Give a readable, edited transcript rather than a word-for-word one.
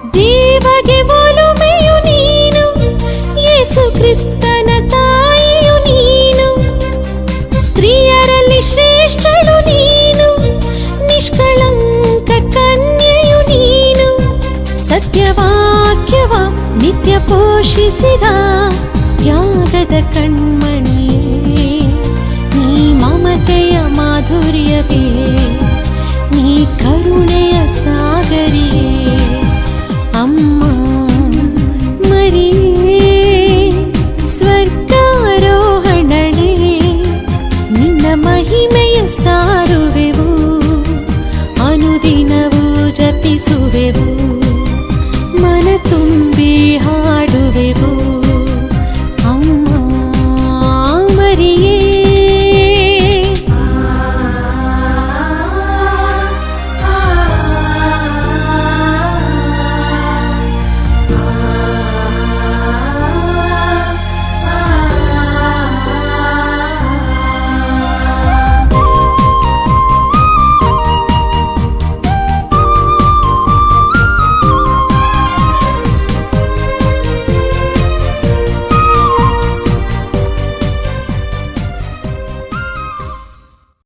ದೇವಗೆ ಒಲುಮೆಯು ನೀನು, ಯೇಸು ಕ್ರಿಸ್ತನ ತಾಯಿಯು ನೀನು, ಸ್ತ್ರೀಯರಲ್ಲಿ ಶ್ರೇಷ್ಠಳು ನೀನು, ನಿಷ್ಕಳಂಕ ಕನ್ಯೆಯು ನೀನು, ಸತ್ಯವಾಕ್ಯವ ನಿತ್ಯ ಪೋಷಿಸಿದ ತ್ಯಾಗದ ಕಣ್ಮಣಿಯೇ, ನೀ ಮಮತೆಯ ಮಾಧುರ್ಯವೇ, ನೀ ಕರುಣೆಯ ಸಾಗರಿಯೇ, ಅಮ್ಮ ಮರಿಯೇ ಸ್ವರ್ಗಾರೋಹಣಳೆ, ನಿನ್ನ ಮಹಿಮೆಯ ಸಾರುವೆವು, ಅನುದಿನವೂ ಜಪಿಸುವೆವು, ಮನ ತುಂಬಿ ಹಾಡುವೆವು.